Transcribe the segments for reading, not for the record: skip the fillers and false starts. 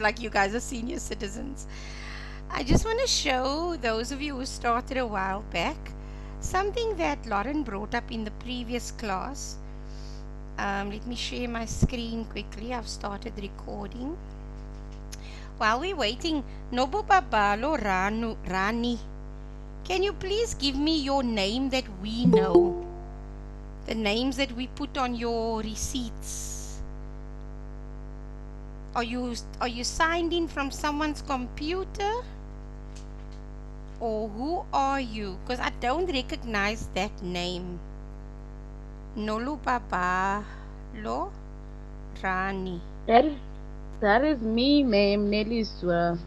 like you guys are senior citizens. I just want to show those of you who started a while back something that Lauren brought up in the previous class. Let me share my screen quickly. I've started recording. While we're waiting, Nobo Babalo Rani, can you please give me your name that we know? The names that we put on your receipts. Are you signed in from someone's computer? Or who are you? Because I don't recognize that name. Nolu Baba Lo Rani. That is that is me, ma'am, Neliswa.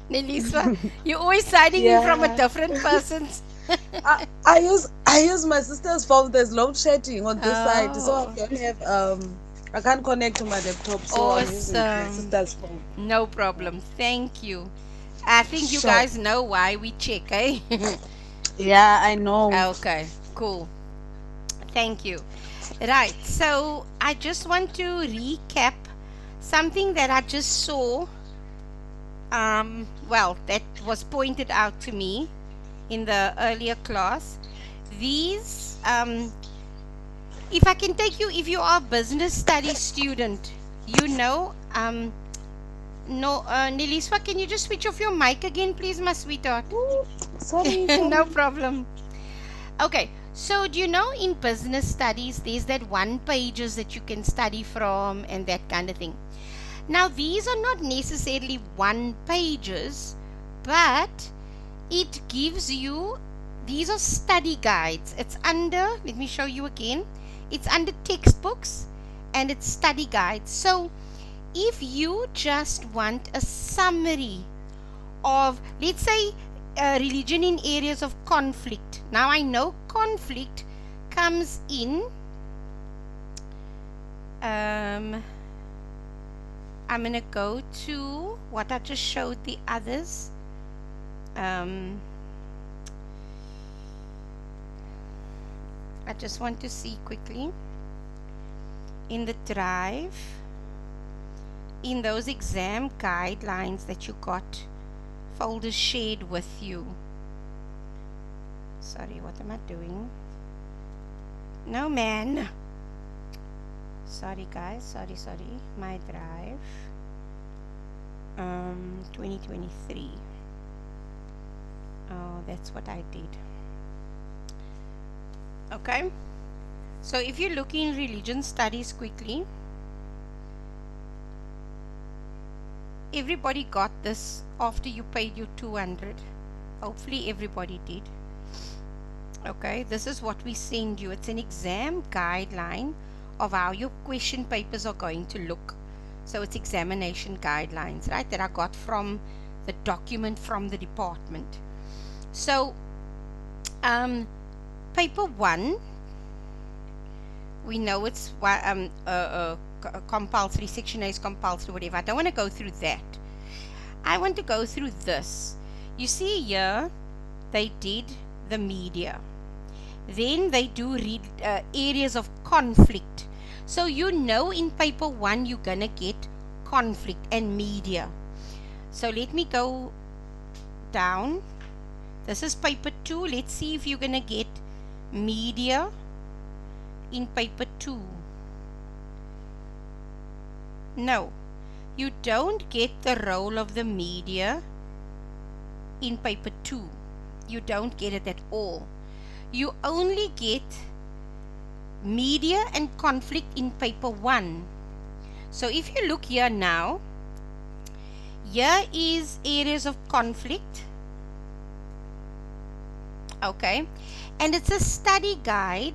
Neliswa, you're always signing in from a Yeah. different person's. I use my sister's phone. There's load shedding on this side, so I Oh, don't have I can't connect to my laptop, so I'm using my awesome. sister's phone. No problem. Thank you. I think you Sure. guys know why we check, eh? Yeah, I know. Okay, cool. Thank you. Right, so I just want to recap something that I just saw. That was pointed out to me in the earlier class. These, if I can take you, if you are a business studies student, you know, no, Niliswa, can you just switch off your mic again, please, my sweetheart? Ooh, sorry, No sorry. problem. Okay, so do you know in business studies there's that one pages that you can study from and that kind of thing. Now these are not necessarily one pages, but it gives you, these are study guides. It's under, let me show you again. It's under textbooks and it's study guides. So if you just want a summary of, let's say, religion in areas of conflict. Now I know conflict comes in, I'm going to go to what I just showed the others. I just want to see quickly in the drive, in those exam guidelines that you got, folders shared with you. Sorry, what am I doing? No, man. Sorry, guys. Sorry. My drive. 2023. Oh, that's what I did. Okay. So if you look in religion studies quickly, everybody got this after you paid your 200. Hopefully everybody did. Okay, this is what we send you. It's an exam guideline of how your question papers are going to look. So it's examination guidelines, right, that I got from the document from the department. So paper 1, we know it's compulsory, section A is compulsory, whatever. I don't want to go through that. I want to go through this. You see here, they did the media. Then they do read areas of conflict. So you know in paper 1 you're going to get conflict and media. So let me go down. This is paper 2. Let's see if you're going to get media in paper 2. No, you don't get the role of the media in paper 2. You don't get it at all. You only get media and conflict in paper 1. So if you look here now, here is areas of conflict. Okay, and it's a study guide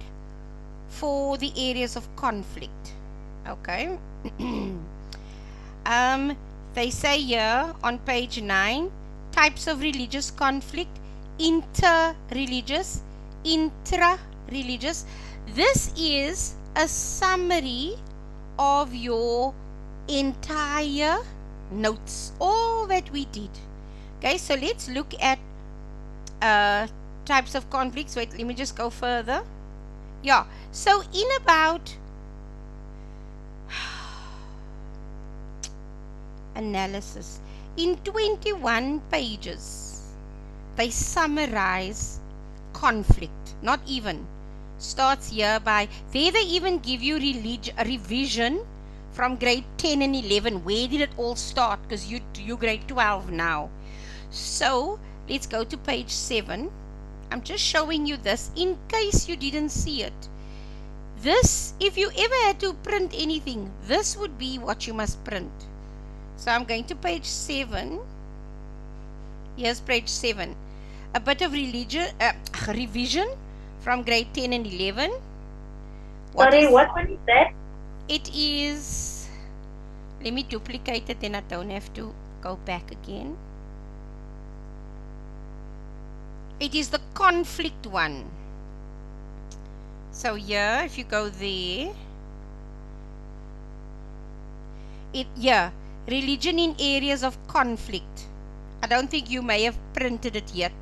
for the areas of conflict. Okay. They say here on page 9, types of religious conflict: inter-religious, intra-religious. This is a summary of your entire notes, all that we did. Okay, so let's look at types of conflicts. Wait, let me just go further. Yeah, so analysis. In 21 pages, they summarize conflict. Not even. Starts here by, there they even give you a revision from grade 10 and 11. Where did it all start? Because you grade 12 now. So, let's go to page 7. I'm just showing you this in case you didn't see it. This, if you ever had to print anything, this would be what you must print. So I'm going to page 7. Here's page 7. A bit of revision from grade 10 and 11. What one is that? It is, let me duplicate it, then I don't have to go back again. It is the conflict one. So here, if you go there, religion in areas of conflict. I don't think you may have printed it yet.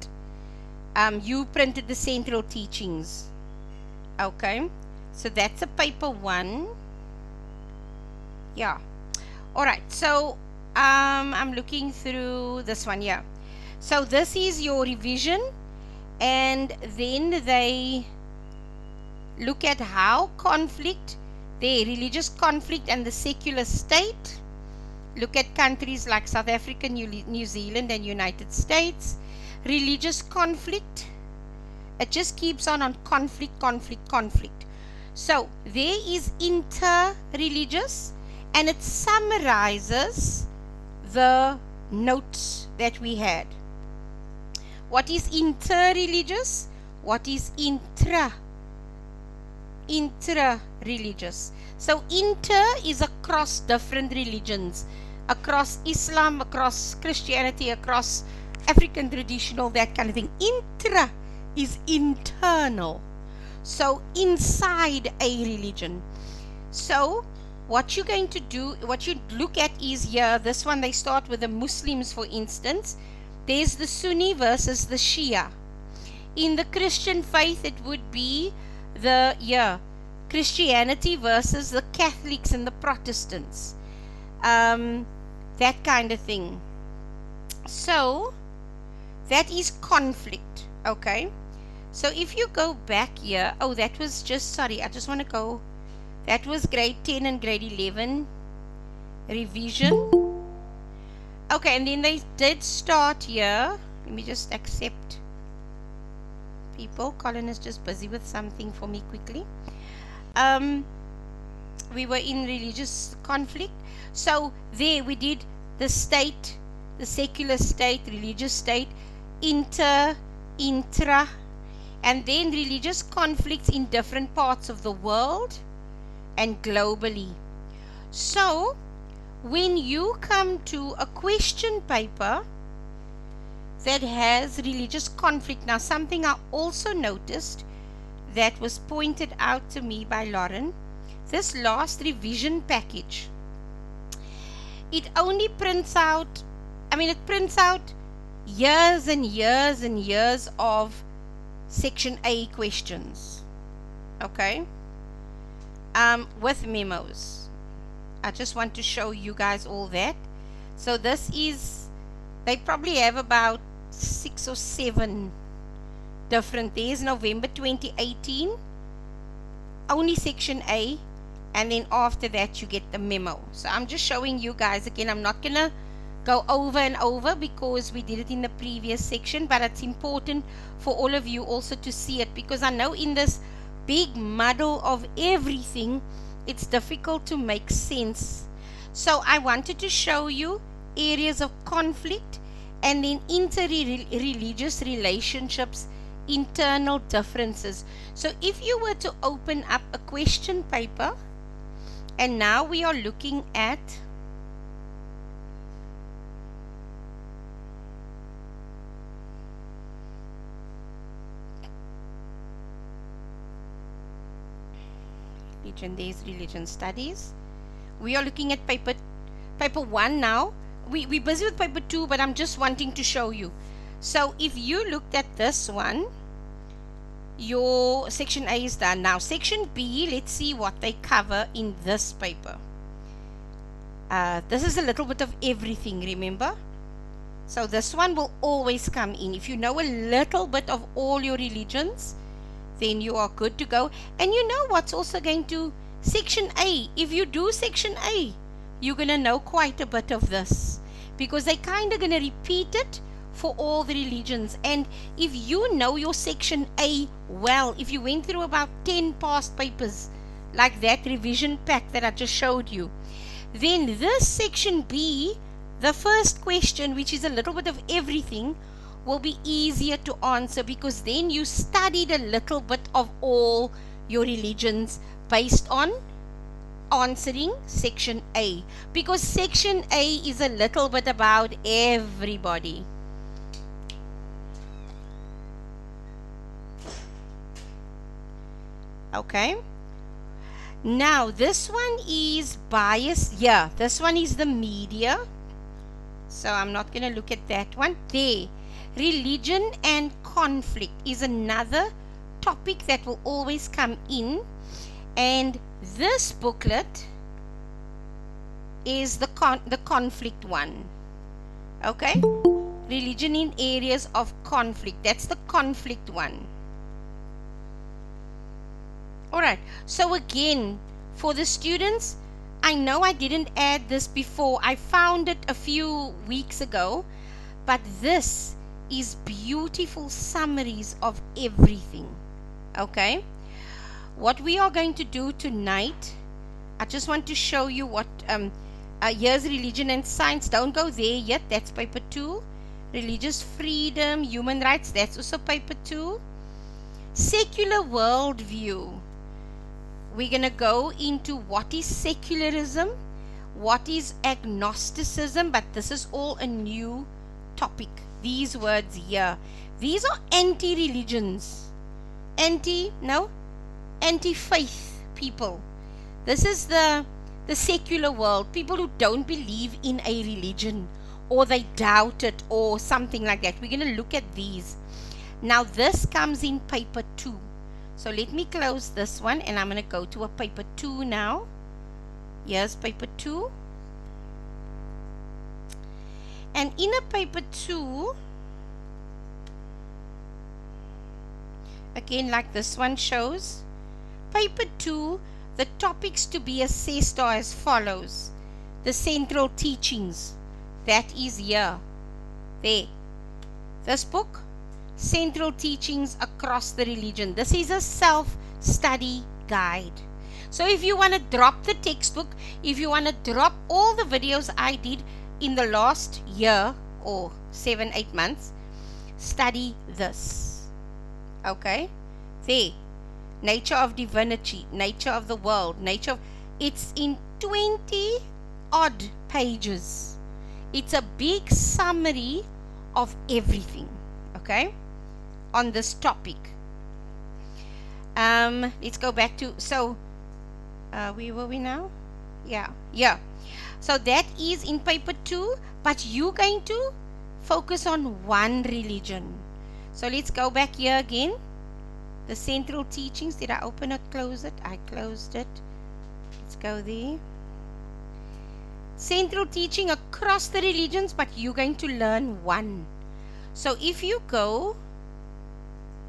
You printed the central teachings. Okay, so that's a paper 1. Yeah. Alright, so I'm looking through this one here. So this is your revision, and then they look at how conflict, the religious conflict and the secular state. Look at countries like South Africa, New Zealand and United States. Religious conflict, it just keeps on conflict. So there is inter-religious, and it summarizes the notes that we had. What is inter-religious? What is intra-religious? So inter is across different religions, across Islam, across Christianity, across African traditional, that kind of thing. Intra is internal, so inside a religion. So what you're going to do, what you look at is here, this one they start with the Muslims, for instance. There's the Sunni versus the Shia. In the Christian faith, it would be the Christianity versus the Catholics and the Protestants, that kind of thing. So that is conflict. Okay, so if you go back here, that was just, sorry, I just want to go, that was grade 10 and grade 11 revision. Okay, and then they did start here. Let me just accept people. Colin is just busy with something for me quickly. We were in religious conflict. So there we did the state, the secular state, religious state, intra, and then religious conflicts in different parts of the world and globally. So when you come to a question paper that has religious conflict, now something I also noticed that was pointed out to me by Lauren, this last revision package, it only prints out, it prints out years and years and years of section A questions, okay, with memos. I just want to show you guys all that. So this is, they probably have about 6 or 7 different. There's November 2018, only section A, and then after that you get the memo. So I'm just showing you guys again. I'm not gonna go over and over because we did it in the previous section, but it's important for all of you also to see it, because I know in this big muddle of everything, it's difficult to make sense. So I wanted to show you areas of conflict, and then inter-religious relationships, internal differences. So if you were to open up a question paper, and now we are looking at religion, there's religion studies. We are looking at paper 1 now. We're busy with paper 2, but I'm just wanting to show you. So if you looked at this one, your section A is done. Now section B, let's see what they cover in this paper. This is a little bit of everything, remember? So this one will always come in. If you know a little bit of all your religions, then you are good to go. And you know what's also going to section A. If you do section A, you're going to know quite a bit of this, because they're kind of going to repeat it for all the religions. And if you know your section A well, if you went through about 10 past papers like that revision pack that I just showed you, then this section B, the first question, which is a little bit of everything, will be easier to answer, because then you studied a little bit of all your religions based on answering section A, because section A is a little bit about everybody. Okay, now this one is bias. Yeah, this one is the media, so I'm not going to look at that one. There, religion and conflict is another topic that will always come in, and this booklet is the conflict one. Okay, religion in areas of conflict, that's the conflict one. Alright, so again, for the students, I know I didn't add this before. I found it a few weeks ago, but this is beautiful summaries of everything. Okay, what we are going to do tonight, I just want to show you what, here's religion and science. Don't go there yet, that's paper 2. Religious freedom, human rights, that's also paper 2. Secular worldview. We're going to go into what is secularism, what is agnosticism, but this is all a new topic. These words here, these are anti-religions, anti-faith people. This is the secular world, people who don't believe in a religion, or they doubt it, or something like that. We're going to look at these. Now this comes in paper 2. So let me close this one, and I'm going to go to a paper 2 now. Here's paper 2. And in a paper 2, again like this one shows, paper 2, the topics to be assessed are as follows. The central teachings, that is here. There. This book, Central Teachings Across the Religion. This is a self-study guide. So if you want to drop the textbook, if you want to drop all the videos I did in the last year or 7-8 months, study this. Okay? There. Nature of divinity, nature of the world, nature of... It's in 20 odd pages. It's a big summary of everything. Okay? On this topic. Let's go back to, so where were we now? Yeah. So that is in paper 2, but you're going to focus on one religion. So let's go back here again. The central teachings. Did I open or close it? I closed it. Let's go there. Central teaching across the religions, but you're going to learn one. So if you go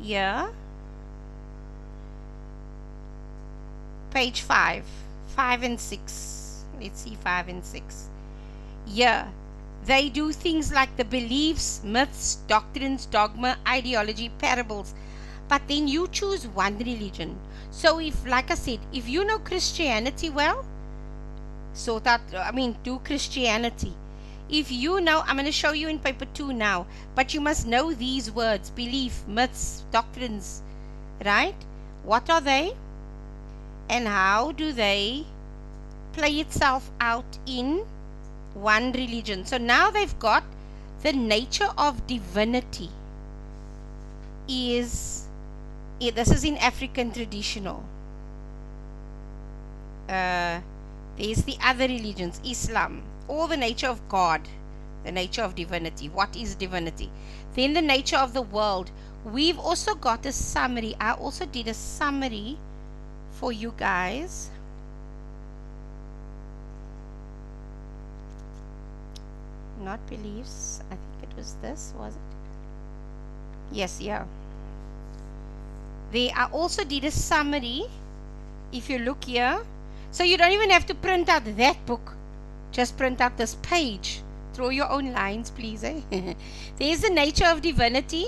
here, page 5 and 6. Let's see 5 and 6. Yeah, they do things like the beliefs, myths, doctrines, dogma, ideology, parables. But then you choose one religion. So if, like I said, if you know Christianity well, do Christianity. If you know, I'm going to show you in paper 2 now, but you must know these words: belief, myths, doctrines, right? What are they? And how do they play itself out in one religion? So now they've got the nature of divinity this is in African traditional. There's the other religions, Islam, all the nature of God, the nature of divinity. What is divinity? Then the nature of the world. We've also got a summary. I also did a summary for you guys. not beliefs. I think it was this, was it? Yes, yeah. I also did a summary. If you look here, so you don't even have to print out that book. Just print out this page. Draw your own lines, please. There's the nature of divinity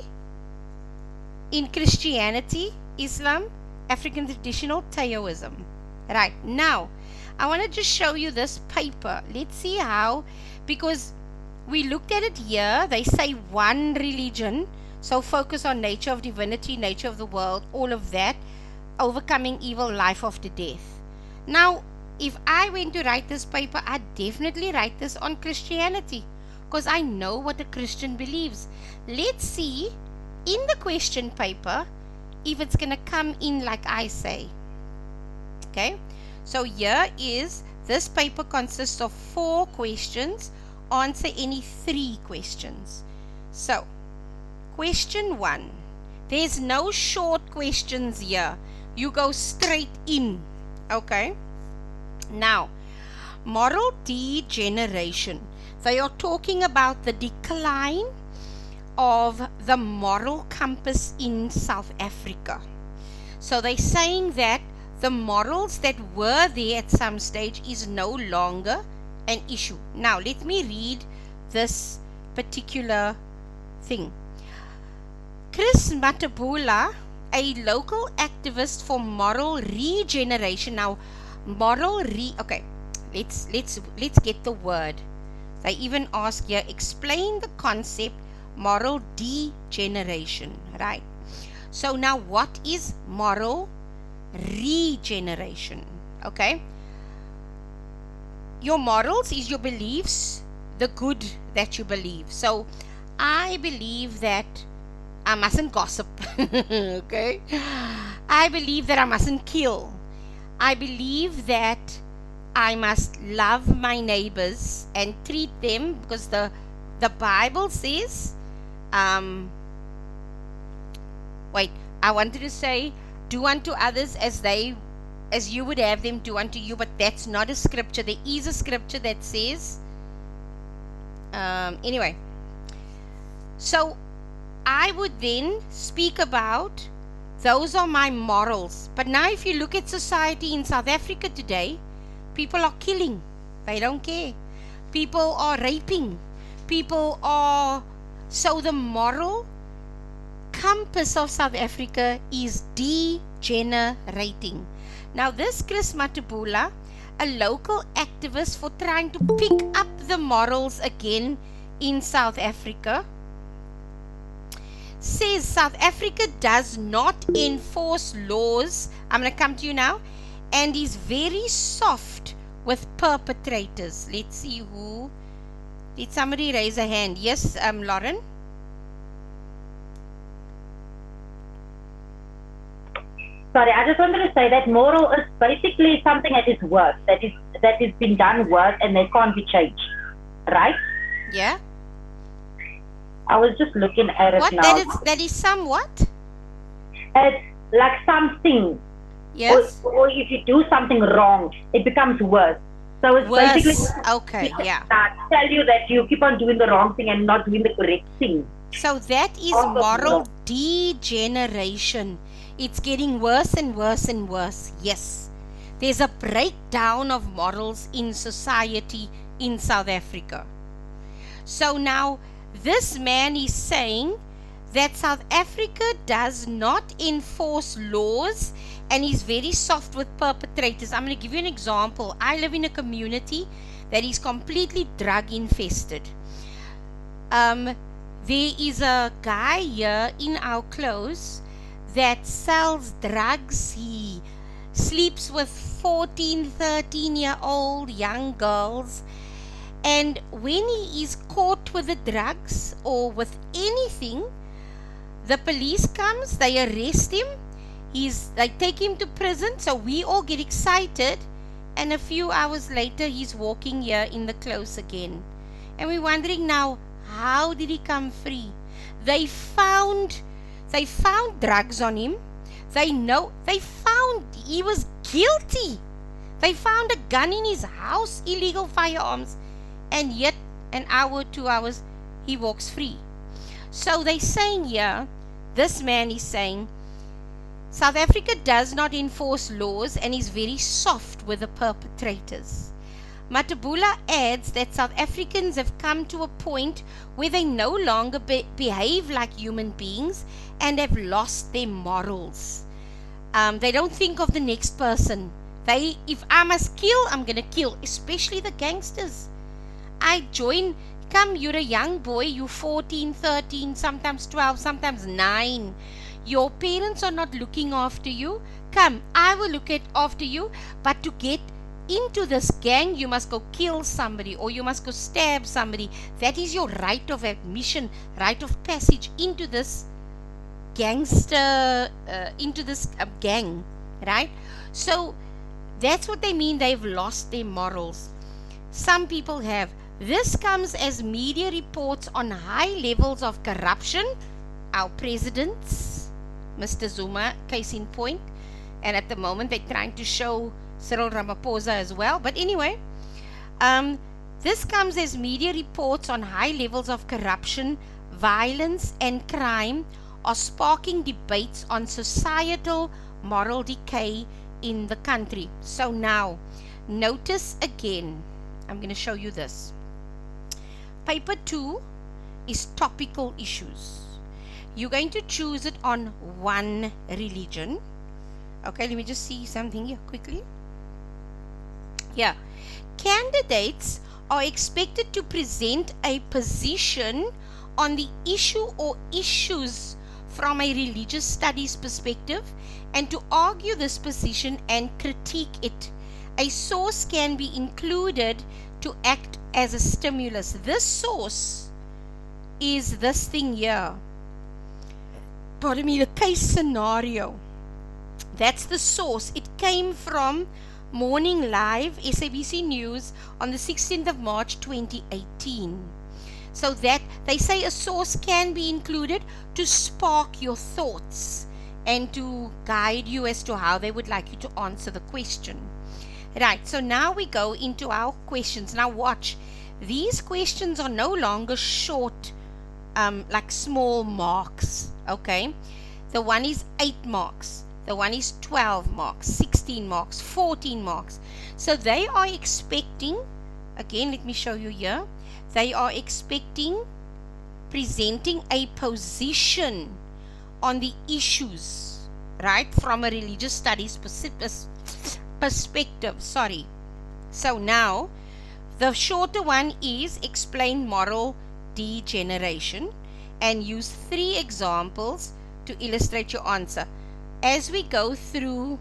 in Christianity, Islam, African traditional Taoism. Right, now, I want to just show you this paper. Let's see how, because we looked at it here, they say one religion, so focus on nature of divinity, nature of the world, all of that, overcoming evil, life after death. Now, if I went to write this paper, I'd definitely write this on Christianity, because I know what a Christian believes. Let's see in the question paper if it's going to come in like I say. Okay, so here is, this paper consists of 4 questions. Answer any 3 questions. So, question 1. There's no short questions here. You go straight in. Okay. Now, moral degeneration. They are talking about the decline of the moral compass in South Africa. So they're saying that the morals that were there at some stage is no longer an issue. Now, let me read this particular thing. Chris Matabula, a local activist for moral regeneration. Now, okay, let's get the word. They even ask here, explain the concept moral degeneration, right? So now, what is moral regeneration? Okay, your morals is your beliefs, the good that you believe. So I believe that I mustn't gossip. Okay, I believe that I mustn't kill. I believe that I must love my neighbors and treat them, because the Bible says, I wanted to say, do unto others as you would have them do unto you, but that's not a scripture. There is a scripture that says, anyway, so I would then speak about, those are my morals. But now if you look at society in South Africa today, people are killing. They don't care. People are raping. So the moral compass of South Africa is degenerating. Now this Chris Matabula, a local activist for trying to pick up the morals again in South Africa, says South Africa does not enforce laws, I'm going to come to you now, and is very soft with perpetrators. Let's see who. Did somebody raise a hand? Yes, Lauren? Sorry, I just wanted to say that moral is basically something that is work, that is been done work and they can't be changed, right? Yeah. I was just looking at it what? now. That is somewhat? It's like something. Yes. Or if you do something wrong, it becomes worse. So it's worse. basically Okay, yeah. tell you that you keep on doing the wrong thing and not doing the correct thing. So that is moral degeneration. It's getting worse and worse and worse. Yes. There's a breakdown of morals in society in South Africa. So now this man is saying that South Africa does not enforce laws and is very soft with perpetrators. I'm going to give you an example. I live in a community that is completely drug infested. There is a guy here in our close that sells drugs. He sleeps with 14, 13-year-old young girls. And when he is caught with the drugs or with anything, the police comes, they arrest him, they take him to prison, so we all get excited, and a few hours later he's walking here in the close again. And we're wondering now, how did he come free? They found drugs on him. They found he was guilty. They found a gun in his house, illegal firearms. And yet an hour, 2 hours, he walks free. So they're saying here, this man is saying, South Africa does not enforce laws and is very soft with the perpetrators. Matabula adds that South Africans have come to a point where they no longer behave like human beings and have lost their morals. They don't think of the next person. If I must kill, I'm going to kill, especially the gangsters. You're a young boy, you're 14, 13, sometimes 12, sometimes 9. Your parents are not looking after you. Come, I will look after you, but to get into this gang, you must go kill somebody or you must go stab somebody. That is your right of admission, right of passage into this gangster, into this gang, right? So that's what they mean, they've lost their morals. Some people have. This comes as media reports on high levels of corruption. Our presidents, Mr. Zuma, case in point, and at the moment they're trying to show Cyril Ramaphosa as well. But anyway, this comes as media reports on high levels of corruption, violence, and crime are sparking debates on societal moral decay in the country. So now, notice again, I'm going to show you this. Paper 2 is topical issues. You're going to choose it on one religion. Okay, let me just see something here quickly. Yeah. Candidates are expected to present a position on the issue or issues from a religious studies perspective and to argue this position and critique it. A source can be included to act as a stimulus. This source is this thing here. Pardon me, the case scenario. That's the source. It came from Morning Live, SABC News, on the 16th of March 2018. So that they say a source can be included to spark your thoughts and to guide you as to how they would like you to answer the question. Right, so now we go into our questions. Now watch, these questions are no longer short, like small marks, okay? The one is 8 marks. The one is 12 marks, 16 marks, 14 marks. So they are expecting, again, let me show you here. They are expecting presenting a position on the issues, right, from a religious studies perspective. Sorry. So now, the shorter one is explain moral degeneration and use 3 examples to illustrate your answer. As we go through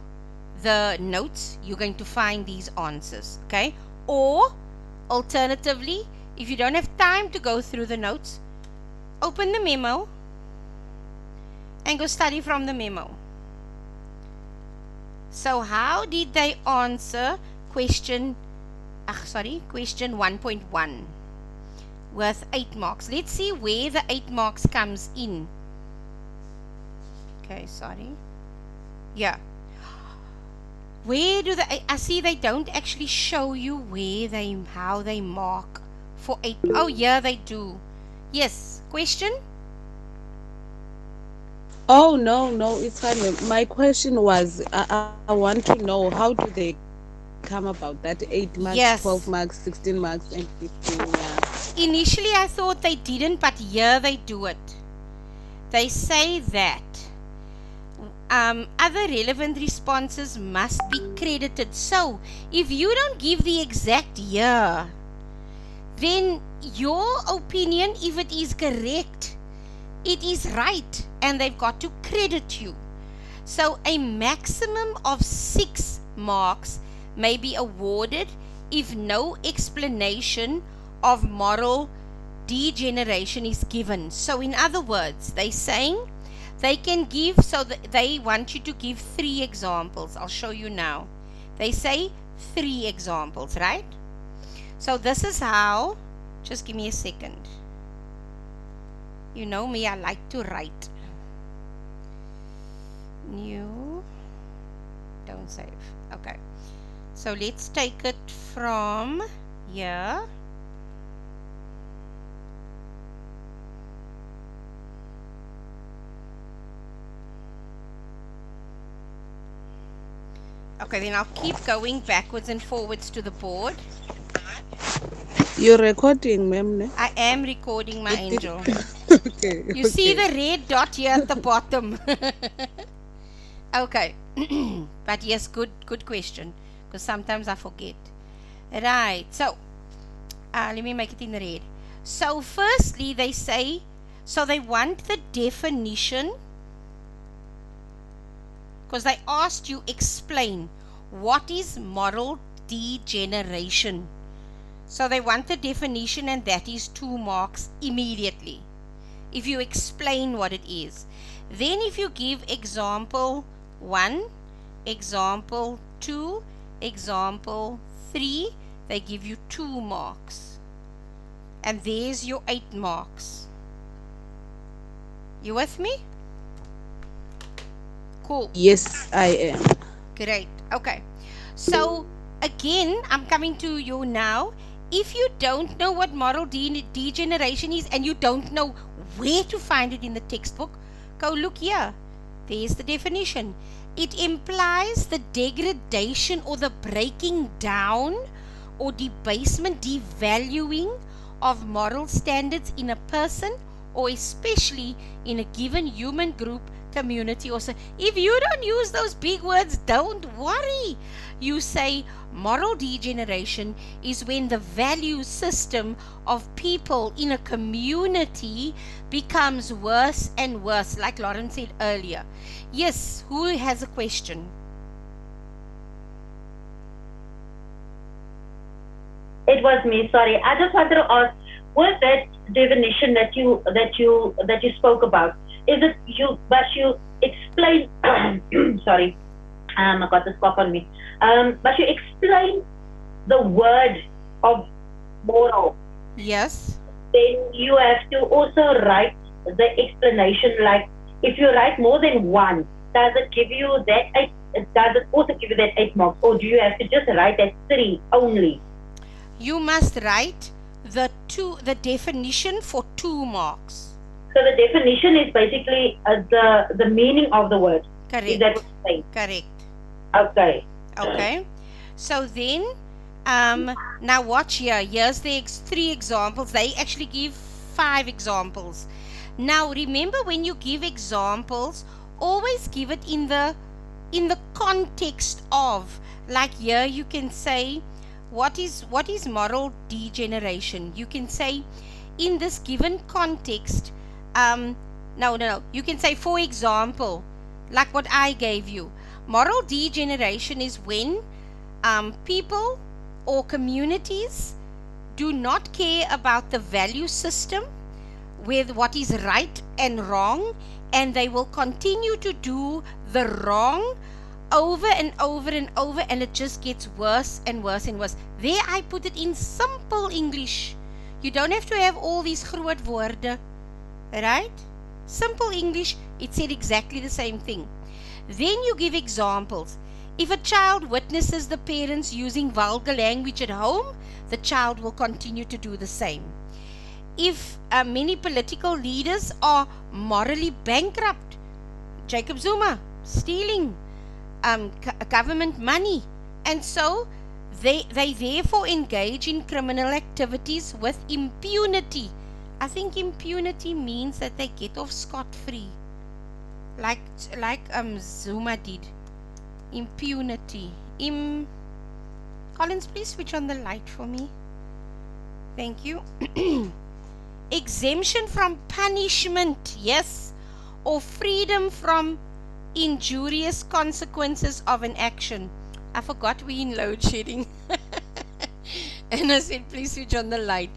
the notes, you're going to find these answers, okay? Or, alternatively, if you don't have time to go through the notes, open the memo and go study from the memo. So, how did they answer question 1.1 with 8 marks? Let's see where the 8 marks comes in. Okay, sorry. Yeah. Where do I see they don't actually show you how they mark for 8. Oh, yeah, they do. Yes. Question? Oh, no, it's fine. My question was, I want to know, how do they come about that 8 marks, Yes. 12 marks, 16 marks, and 15? Yeah. Initially, I thought they didn't, but here they do it. They say that other relevant responses must be credited. So, if you don't give the exact year, then your opinion, if it is correct, it is right, and they've got to credit you. So, a maximum of 6 marks may be awarded if no explanation of moral degeneration is given. So, in other words, they're saying they can give, so they want you to give 3 examples. I'll show you now. They say 3 examples, right? So this is how, just give me a second. You know me, I like to write. New, don't save. Okay. So let's take it from here. Okay, then I'll keep going backwards and forwards to the board. You're recording, ma'am. Ne? I am recording, my angel. Okay, You see okay. the red dot here at the bottom. Okay. But yes, good question. Because sometimes I forget. Right. So, let me make it in red. So, firstly, they say, so they want the definition, because they asked you explain what is moral degeneration. So they want the definition, and that is 2 marks immediately if you explain what it is. Then if you give example 1, example 2, example 3, they give you 2 marks. And there's your 8 marks. You with me? Cool. Yes, I am. Great. Okay. So again, I'm coming to you now. If you don't know what moral degeneration is and you don't know where to find it in the textbook, go look here. There's the definition. It implies the degradation or the breaking down or debasement, devaluing of moral standards in a person or especially in a given human group, community, or so. If you don't use those big words, don't worry. You say moral degeneration is when the value system of people in a community becomes worse and worse, like Lauren said earlier. Yes, who has a question? It was me. Sorry, I just wanted to ask: was that definition that you spoke about? Is it you? But you explain. Sorry, I got this cough on me. But you explain the word of moral. Yes. Then you have to also write the explanation. Like if you write more than one, does it give you that 8? Does it also give you that 8 marks, or do you have to just write that 3 only? You must write the definition for 2 marks. So the definition is basically the meaning of the word. Correct. Is that what you're saying? Correct. Okay. Okay. So then, now watch here. Here's the 3 examples. They actually give 5 examples. Now remember, when you give examples, always give it in the context of. Like here, you can say, what is moral degeneration? You can say, in this given context. No. You can say, for example, like what I gave you. Moral degeneration is when people or communities do not care about the value system with what is right and wrong, and they will continue to do the wrong over and over and over, and it just gets worse and worse and worse. There I put it in simple English. You don't have to have all these groot woorde, right? Simple English, it said exactly the same thing. Then you give examples. If a child witnesses the parents using vulgar language at home, the child will continue to do the same. If many political leaders are morally bankrupt, Jacob Zuma stealing government money, and so they therefore engage in criminal activities with impunity. I think impunity means that they get off scot-free, like Zuma did. Impunity. Collins, please switch on the light for me. Thank you. Exemption from punishment, yes, or freedom from injurious consequences of an action. I forgot we in load shedding. And I said, please switch on the light.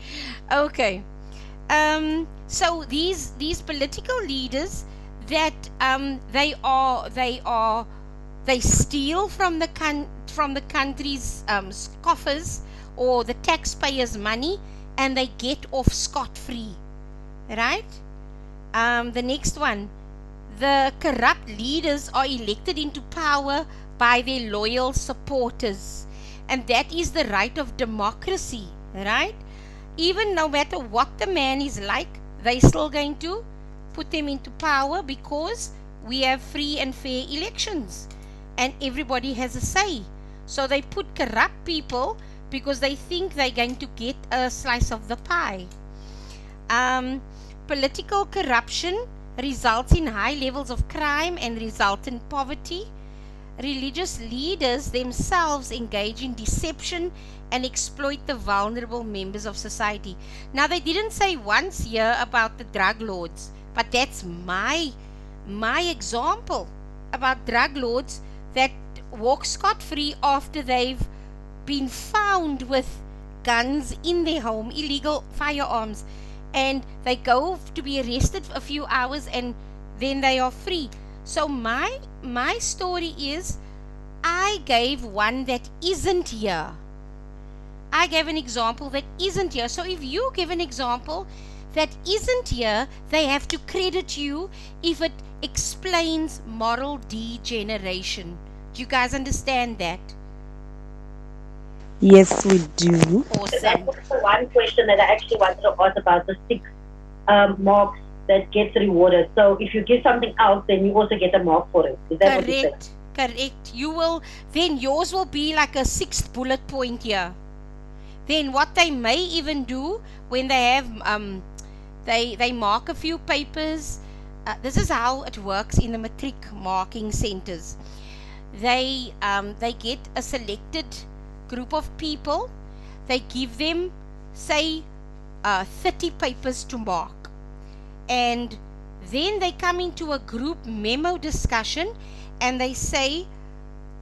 Okay. So these political leaders that they steal from the country's coffers or the taxpayers' money, and they get off scot-free, right? The next one, the corrupt leaders are elected into power by their loyal supporters, and that is the right of democracy, right? Even no matter what the man is like, they still going to put him into power because we have free and fair elections. and everybody has a say. So they put corrupt people because they think they're going to get a slice of the pie. Um, Political corruption results in high levels of crime and resultant poverty. Religious leaders themselves engage in deception and exploit the vulnerable members of society. Now, they didn't say once here about the drug lords, but that's my example about drug lords that walk scot-free after they've been found with guns in their home, illegal firearms, and they go to be arrested for a few hours and then they are free. So my story is, I gave one that isn't here. I gave an example that isn't here. So if you give an example that isn't here, they have to credit you if it explains moral degeneration. Do you guys understand that? Yes, we do. That Awesome. was the one question that I actually wanted to ask about the 6 marks that gets rewarded. So if you give something out, then you also get a mark for it. Is that what you said? Correct. You will, then yours will be like a 6th bullet point here. Then what they may even do when they have they mark a few papers. This is how it works in the matric marking centers. They get a selected group of people. They give them, say, 30 papers to mark, and then they come into a group memo discussion and they say,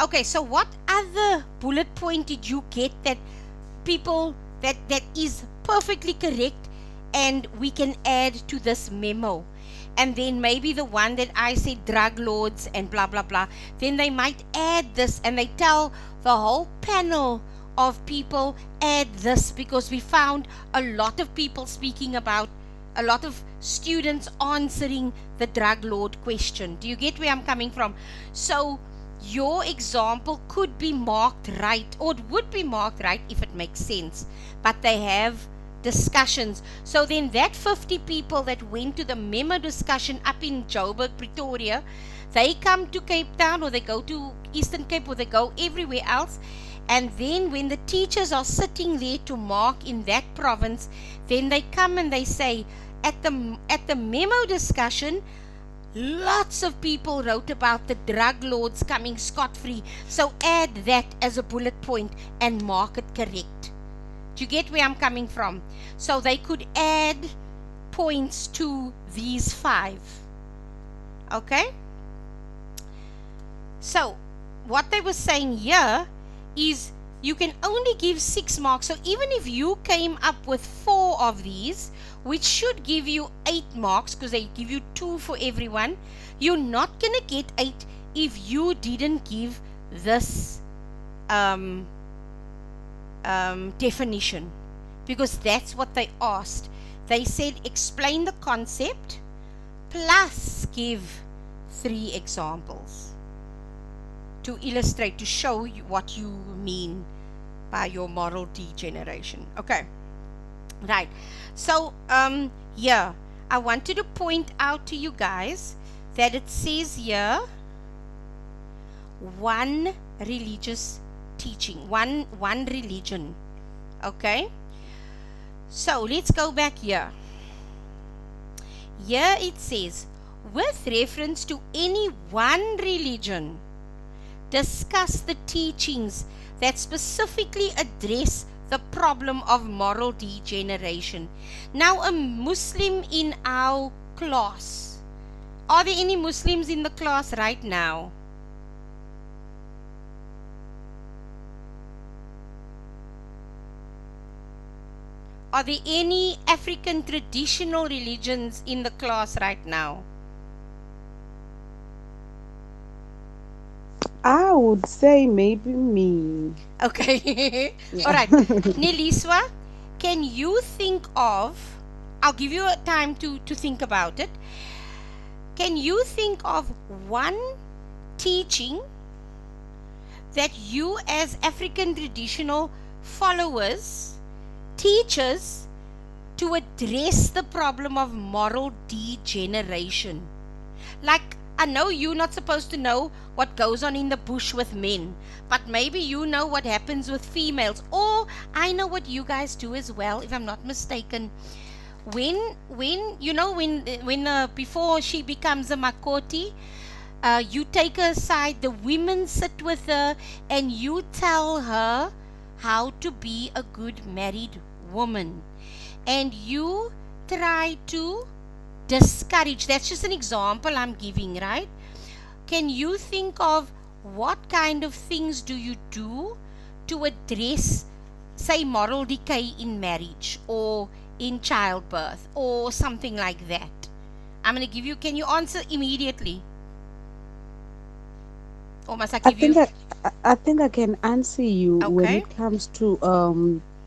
okay, so what other bullet point did you get that people that is perfectly correct and we can add to this memo? And then maybe the one that I said, drug lords and blah blah blah, then they might add this, and they tell the whole panel of people, add this, because we found a lot of people speaking about, a lot of students answering the drug lord question. Do you get where I'm coming from? So your example could be marked right, or it would be marked right if it makes sense, but they have discussions. So then that 50 people that went to the memo discussion up in Joburg, Pretoria, they come to Cape Town, or they go to Eastern Cape, or they go everywhere else, and then when the teachers are sitting there to mark in that province, then they come and they say, at the memo discussion, lots of people wrote about the drug lords coming scot-free, so add that as a bullet point and mark it correct. Do you get where I'm coming from? So they could add points to these 5. Okay? So what they were saying here is you can only give 6 marks. So even if you came up with 4 of these, which should give you 8 marks, because they give you 2 for everyone, you're not going to get 8 if you didn't give this definition, because that's what they asked. They said explain the concept plus give 3 examples to illustrate, to show you what you mean by your moral degeneration. Okay, right. So yeah, I wanted to point out to you guys that it says here one religious teaching, one religion. Okay, so let's go back here. Here it says, with reference to any one religion, discuss the teachings that specifically address the problem of moral degeneration. Now, a Muslim in our class, are there any Muslims in the class right now? Are there any African traditional religions in the class right now? I would say maybe me. Okay. Yeah. All right. Neliswa, can you think of, I'll give you a time to think about it. Can you think of one teaching that you as African traditional followers teach us to address the problem of moral degeneration? Like I know you're not supposed to know what goes on in the bush with men, but maybe you know what happens with females. Or I know what you guys do as well, if I'm not mistaken. When you know when before she becomes a makoti, you take her aside, the women sit with her, and you tell her how to be a good married woman. And you try to discourage. That's just an example I'm giving, right? Can you think of what kind of things do you do to address, say, moral decay in marriage or in childbirth or something like that? I'm going to give you, can you answer immediately? Or must I I give think you? I think I can answer you when Okay. it comes to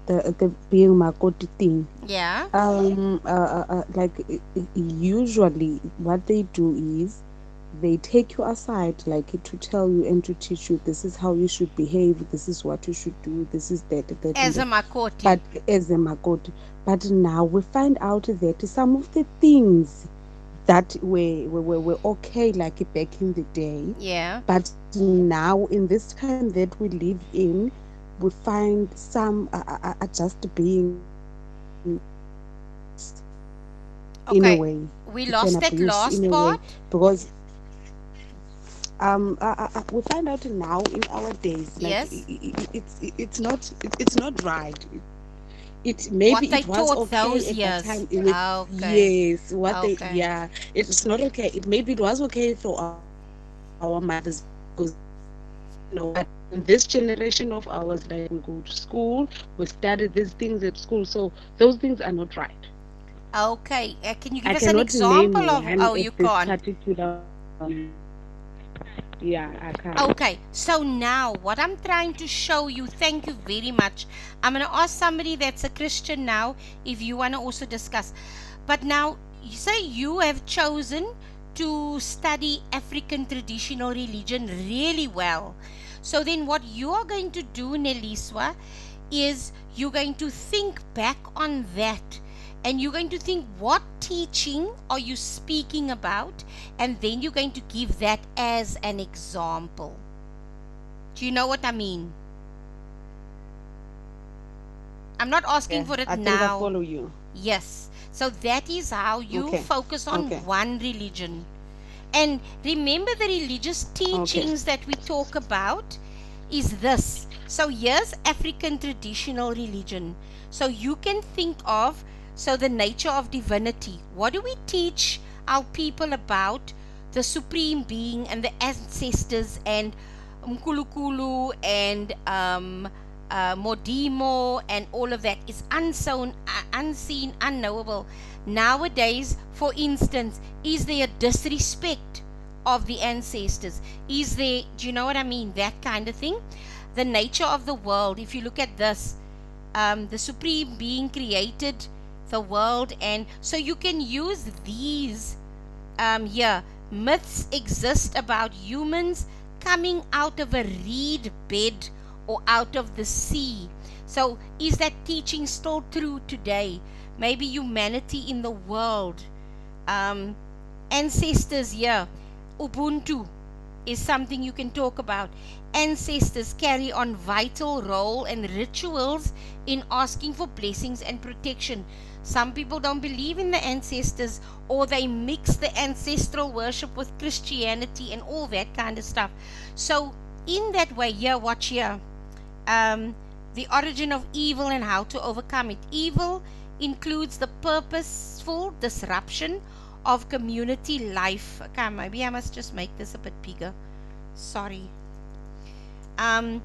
the being Makoti thing. Yeah. Like usually what they do is they take you aside, like to tell you and to teach you this is how you should behave, this is what you should do, this is that and As a that. makoti. But as a Makoti, but now we find out that some of the things that were okay like back in the day, Yeah. but now in this time that we live in, we find some are just being in a Okay. way. We It's an lost that abuse in last a way part. because we find out now in our days like Yes. it's not right. It maybe What they it was taught okay those at that years. time with, Okay. yes, what they, Okay. yeah, it's not okay. It maybe it was okay for our mothers because you know, but in this generation of ours, like we go to school, we study these things at school, so those things are not right. Okay. Can you give I us an cannot name example of? one Oh, at you this can't. particular yeah, I can't. Okay, so now what I'm trying to show you, thank you very much. I'm going to ask somebody that's a Christian now if you want to also discuss. But now, you say you have chosen to study African traditional religion really well. So then, what you are going to do, Neliswa, is you're going to think back on that and you're going to think what teaching are you speaking about, and then you're going to give that as an example. Do you know what I mean? I'm not asking Yeah, for it I think I now. follow you. Yes. So that is how you Okay, focus on okay, one religion. And remember, the religious okay, teachings that we talk about is this. So here's African traditional religion. So you can think of, so the nature of divinity. What do we teach our people about the supreme being and the ancestors and Mkulukulu and Modimo and all of that is unseen, unknowable. Nowadays, for instance, is there a disrespect of the ancestors? Is there, do you know what I mean? That kind of thing. The nature of the world, if you look at this, the supreme being created the world, and so you can use these here. Myths exist about humans coming out of a reed bed or out of the sea. So, is that teaching still true today? Maybe humanity in the world, um, ancestors here, Ubuntu is something you can talk about. Ancestors carry on vital role and rituals in asking for blessings and protection. Some people don't believe in the ancestors, or they mix the ancestral worship with Christianity and all that kind of stuff. So, in that way, here, watch here. Um, the origin of evil and how to overcome it. Evil includes the purposeful disruption of community life. Okay, maybe I must just make this a bit bigger. Sorry. Um,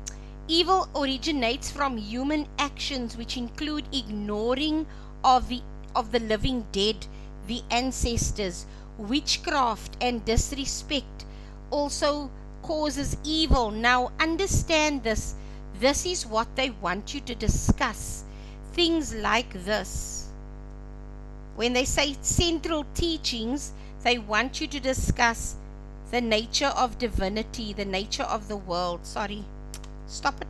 Evil originates from human actions, which include ignoring of the of the living dead, the ancestors. Witchcraft and disrespect also causes evil. Now, understand this. This is what they want you to discuss. Things like this. When they say central teachings, they want you to discuss the nature of divinity, the nature of the world. Sorry. Stop it.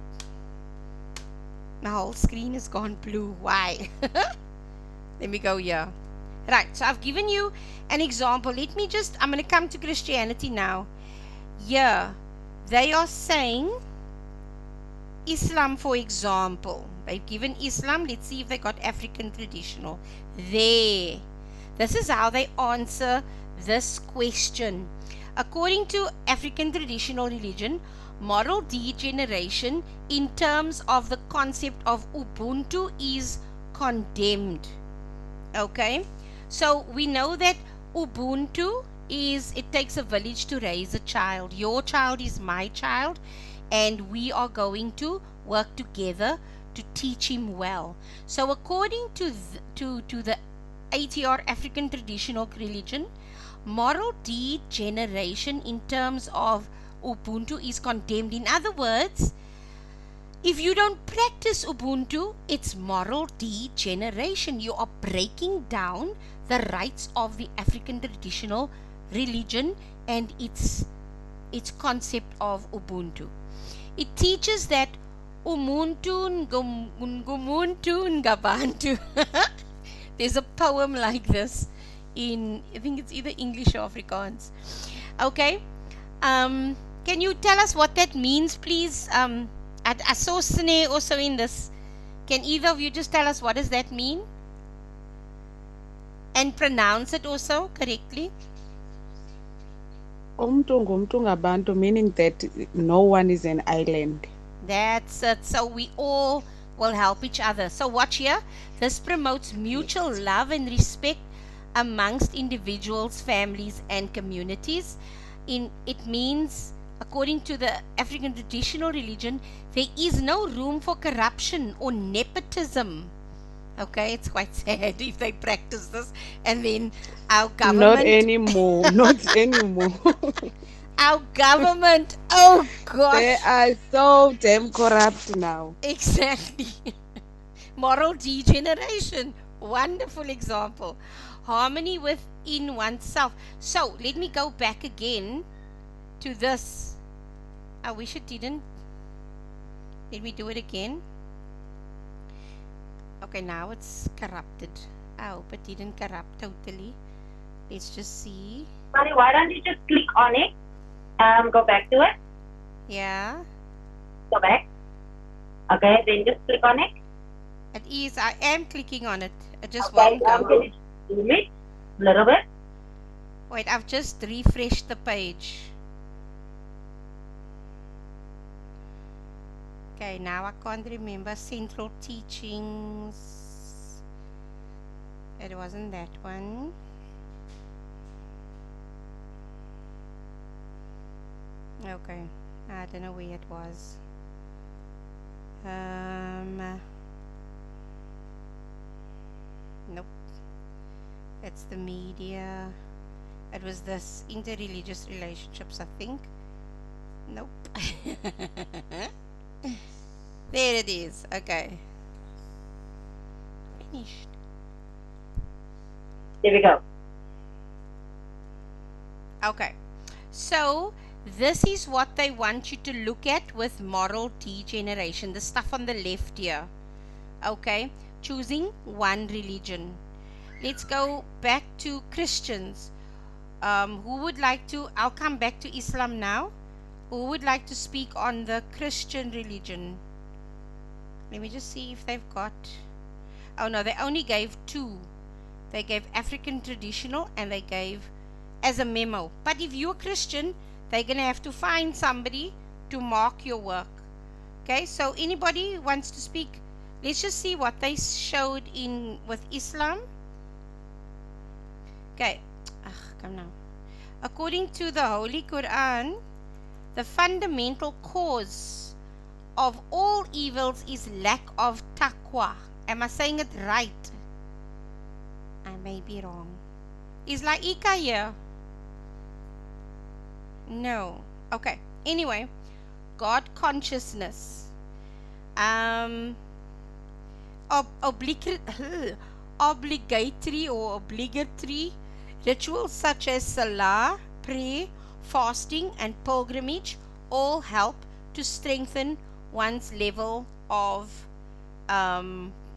My whole screen has gone blue. Why? Let me go here. Right, so I've given you an example. I'm going to come to Christianity now. Yeah, they are saying Islam, for example. They've given Islam. Let's see if they got African traditional. There. This is how they answer this question. According to African traditional religion, moral degeneration in terms of the concept of Ubuntu is condemned. Okay? So we know that Ubuntu it takes a village to raise a child. Your child is my child, and we are going to work together to teach him well. So according to the ATR, African traditional religion, moral degeneration in terms of Ubuntu is condemned. In other words, if you don't practice Ubuntu, it's moral degeneration. You are breaking down the rights of the African traditional religion and its concept of Ubuntu. It teaches that Umuntu Ngumuntu Ngabantu. There's a poem like this in, I think it's either English or Afrikaans. Okay. Can you tell us what that means, please? I saw Sine also in this. Can either of you just tell us what does that mean? And pronounce it also correctly. Umntu ngumntu ngabantu, meaning that no one is an island. That's it. So we all will help each other. So watch here. This promotes mutual love and respect amongst individuals, families, and communities. It means, according to the African traditional religion, there is no room for corruption or nepotism. Okay, it's quite sad if they practice this, and then our government. Not anymore. Not anymore. Our government. Oh gosh. They are so damn corrupt now. Exactly. Moral degeneration. Wonderful example. Harmony within oneself. So let me go back again to this. I wish it didn't. Let me do it again. Okay, now it's corrupted. I hope it didn't corrupt totally. Let's just see. Sorry, why don't you just click on it? Go back to it. Yeah. Go back. Okay, then just click on it. It is. I am clicking on it. It just Okay, won't go. can you zoom it a little bit? Wait, I've just refreshed the page. Okay, now I can't remember central teachings. It wasn't that one. Okay, I don't know where it was. Nope. It's the media. It was this interreligious relationships, I think. Nope. There it is. Okay. Finished. There we go. Okay. So this is what they want you to look at with moral degeneration. The stuff on the left here. Okay. Choosing one religion. Let's go back to Christians. Who would like to? I'll come back to Islam now. Who would like to speak on the Christian religion? Let me just see if they've got. Oh no, they only gave two. They gave African traditional and they gave as a memo. But if you're Christian, they're going to have to find somebody to mark your work. Okay, so anybody wants to speak? Let's just see what they showed in with Islam. Okay, come now. According to the Holy Quran, the fundamental cause of all evils is lack of taqwa. Am I saying it right? I may be wrong. Is Laika here? No. Okay. Anyway, God consciousness. Obligatory or obligatory rituals such as salah, prayer, fasting, and pilgrimage all help to strengthen one's level of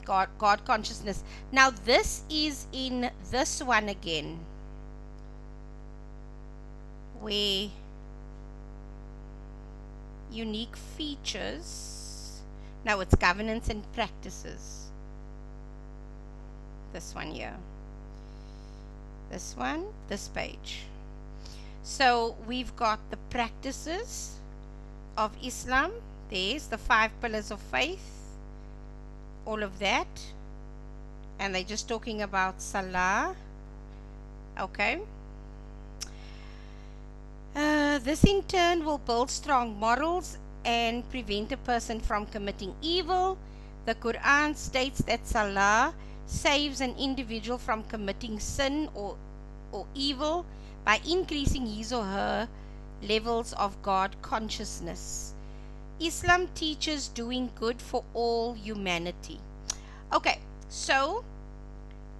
God consciousness. Now this is in this one again, where unique features. Now it's governance and practices. This one here. This one, this page. So we've got the practices of Islam. There's the 5 pillars of faith. All of that. And they're just talking about Salah. Okay. This in turn will build strong morals and prevent a person from committing evil. The Quran states that Salah saves an individual from committing sin or evil by increasing his or her levels of God consciousness. Islam teaches doing good for all humanity. Okay, so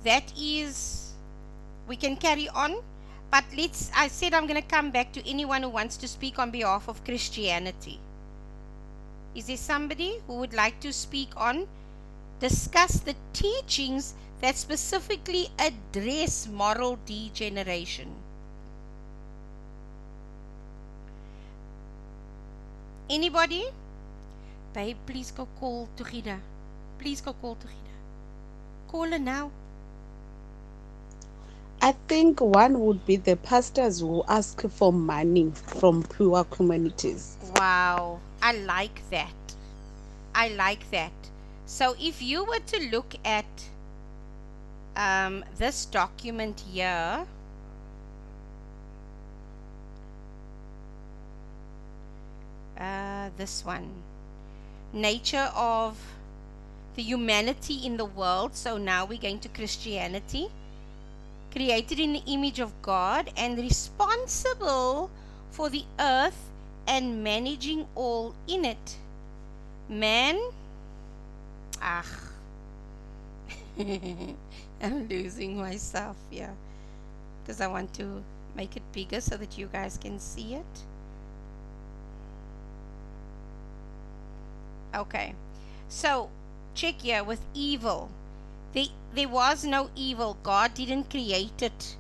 that is, we can carry on, but I said I'm going to come back to anyone who wants to speak on behalf of Christianity. Is there somebody who would like to speak on, discuss the teachings that specifically address moral degeneration? Anybody? Babe, please go call Tugida. Please go call Tugida. Call her now. I think one would be the pastors who ask for money from poor communities. Wow, I like that. I like that. So if you were to look at this document here, this one, nature of the humanity in the world. So now we're going to Christianity. Created in the image of God and responsible for the earth and managing all in it. Man, I'm losing myself here because I want to make it bigger so that you guys can see it. Okay, so check here with evil. There was no evil. God didn't create it.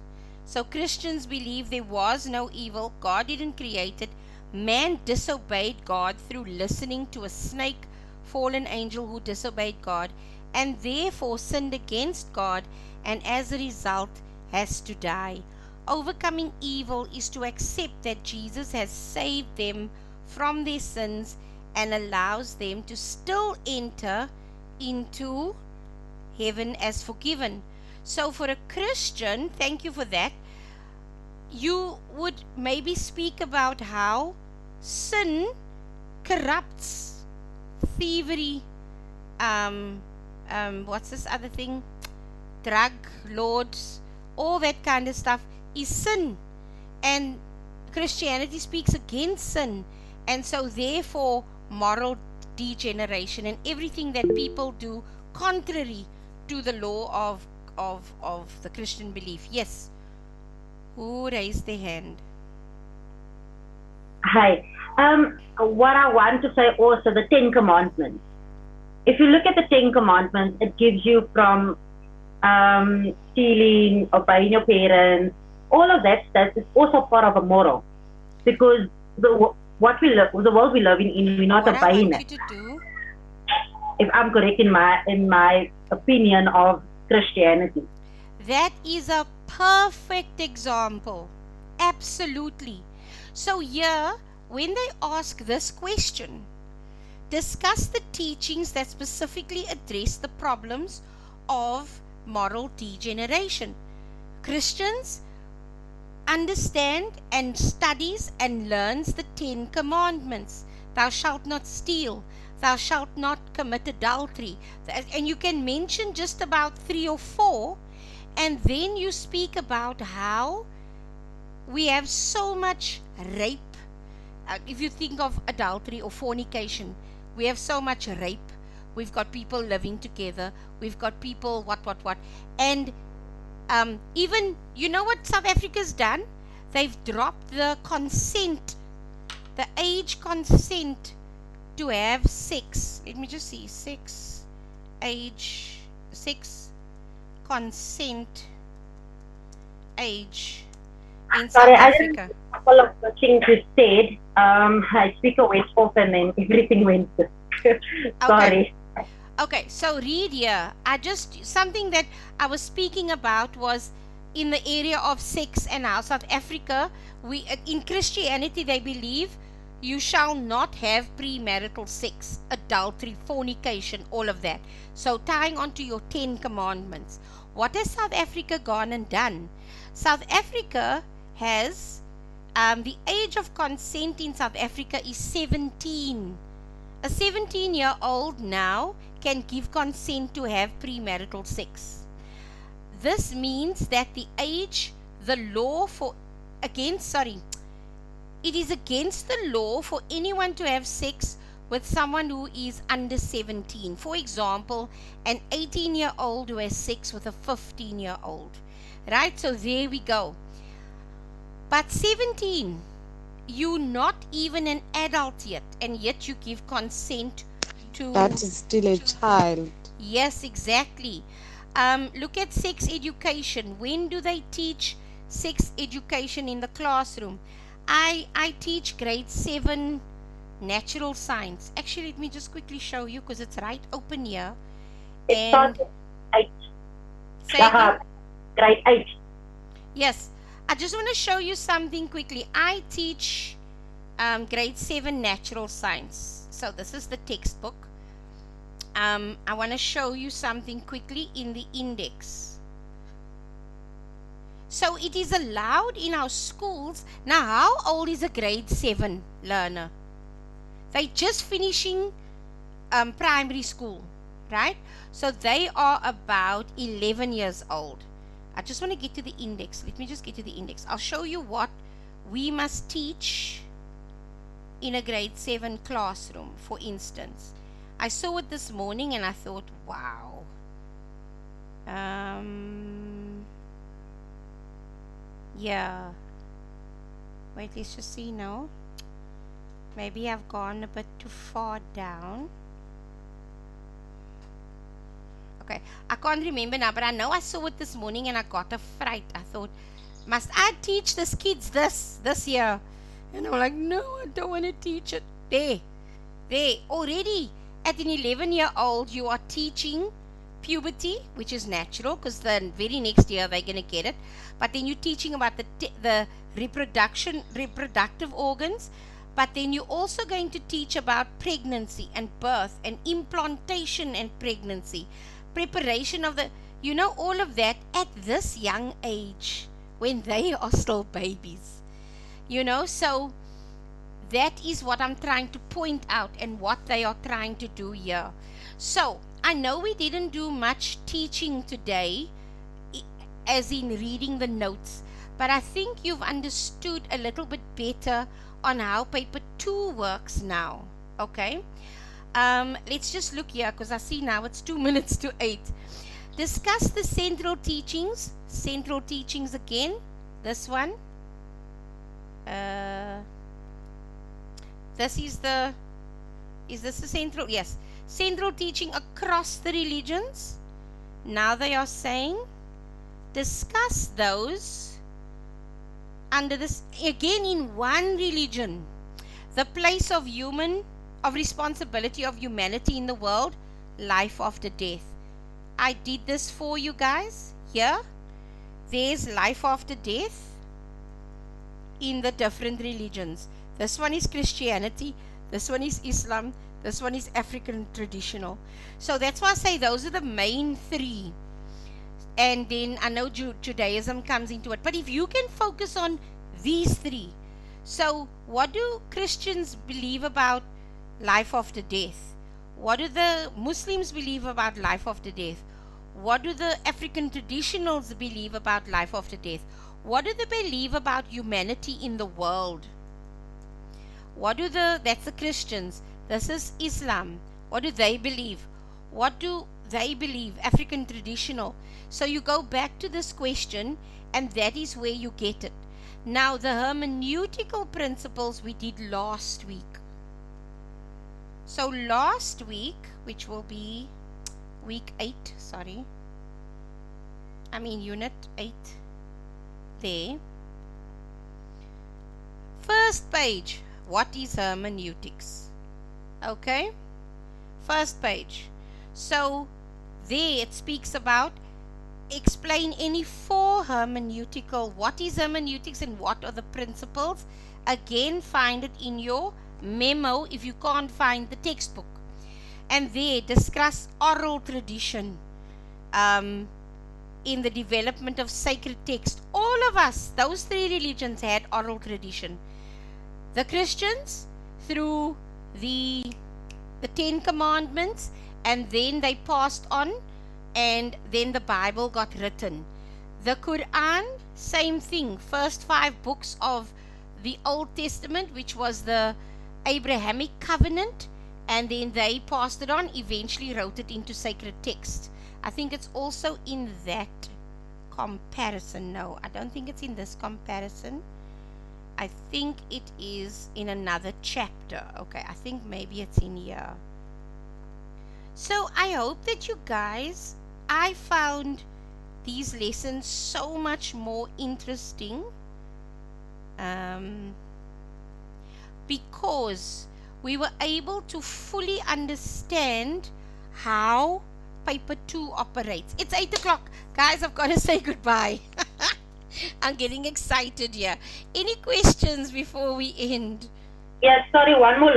So Christians believe there was no evil. God didn't create it. Man disobeyed God through listening to a snake, fallen angel who disobeyed God, and therefore sinned against God, and as a result has to die. Overcoming evil is to accept that Jesus has saved them from their sins and allows them to still enter into heaven as forgiven. So for a Christian, thank you for that, you would maybe speak about how sin corrupts, thievery, what's this other thing, drug lords, all that kind of stuff is sin, and Christianity speaks against sin, and so therefore moral degeneration and everything that people do contrary to the law of the Christian belief. Yes, who raised their hand? Hi. What I want to say also, the 10 Commandments. If you look at the 10 Commandments, it gives you from stealing, obeying your parents, all of that stuff is also part of a moral. Because the world we live in, we're not What I obeying want it. you to do, If I'm correct in my opinion of Christianity. that is a perfect example. Absolutely. So here, when they ask this question, discuss the teachings that specifically address the problems of moral degeneration. Christians understand and studies and learns the 10 Commandments. Thou shalt not steal. Thou shalt not commit adultery. And you can mention just about 3 or 4, and then you speak about how we have so much rape. If you think of adultery or fornication, we have so much rape. We've got people living together. We've got people what. And even, you know what South Africa's done? They've dropped the consent, the age consent to have sex. Let me just see, sex age, 6 consent age in South Sorry, I didn't Africa. a couple of the things you said. My speaker went off and then everything went. Okay. Sorry. Okay, so read here. Something that I was speaking about was in the area of sex and how South Africa, we in Christianity they believe you shall not have premarital sex, adultery, fornication, all of that. So tying on to your 10 commandments. What has South Africa gone and done? South Africa has the age of consent in South Africa is 17. A 17-year-old now can give consent to have premarital sex. This means that the age, the law for, against, sorry, it is against the law for anyone to have sex with someone who is under 17. For example, an 18-year-old who has sex with a 15-year-old. Right? So there we go. But 17, you're not even an adult yet, and yet you give consent That to. is still a child. Yes, exactly. Look at sex education. When do they teach sex education in the classroom? I teach grade 7 natural science. Actually, let me just quickly show you because it's right open here. It And starts at 8. say again. Grade 8. Yes, I just want to show you something quickly. I teach grade 7 natural science. So this is the textbook. I want to show you something quickly in the index. So it is allowed in our schools. Now, how old is a grade 7 learner? They're just finishing primary school, right? So they are about 11 years old. I just want to get to the index. Let me just get to the index. I'll show you what we must teach in a grade 7 classroom, for instance. I saw it this morning and I thought, wow. Yeah. Wait, let's just see now. Maybe I've gone a bit too far down. Okay, I can't remember now, but I know I saw it this morning and I got a fright. I thought, must I teach these kids this year? And I'm like, no, I don't want to teach it. There, already at an 11-year-old, you are teaching puberty, which is natural because the very next year they're going to get it. But then you're teaching about the reproductive organs. But then you're also going to teach about pregnancy and birth and implantation and pregnancy, preparation of all of that at this young age when they are still babies. So that is what I'm trying to point out and what they are trying to do here. So I know we didn't do much teaching today, as in reading the notes, but I think you've understood a little bit better on how paper 2 works now. Okay, let's just look here because I see now it's 2 minutes to 8. Discuss the central teachings again, this one. This is this the central? Yes, central teaching across the religions. Now they are saying discuss those under this again in one religion, the place of responsibility of humanity in the world, life after death. I did this for you guys here. There's life after death in the different religions. This one is Christianity, this one is Islam, this one is African traditional. So that's why I say those are the main 3. And then I know Judaism comes into it. But if you can focus on these 3. So what do Christians believe about life after death? What do the Muslims believe about life after death? What do the African traditionals believe about life after death? What do they believe about humanity in the world? That's the Christians. This is Islam. What do they believe? What do they believe? African traditional. So you go back to this question and that is where you get it. Now the hermeneutical principles we did last week. So last week, which will be, week 8, sorry. Unit 8. There. First page. What is hermeneutics? Okay. First page. So, there it speaks about explain any 4 hermeneutical. What is hermeneutics and what are the principles? Again, find it in your memo if you can't find the textbook. And there discuss oral tradition in the development of sacred text. All of us, those 3 religions had oral tradition. The Christians through the 10 commandments, and then they passed on, and then the Bible got written. The Quran, same thing. First 5 books of the Old Testament, which was the Abrahamic covenant, and then they passed it on, eventually wrote it into sacred text. I think it's also in that comparison. No, I don't think it's in this comparison. I think it is in another chapter. Okay, I think maybe it's in here. So I hope that you guys, I found these lessons so much more interesting because we were able to fully understand how Paper 2 operates. It's 8 o'clock. Guys, I've got to say goodbye. I'm getting excited here. Any questions before we end? Yes, sorry, one more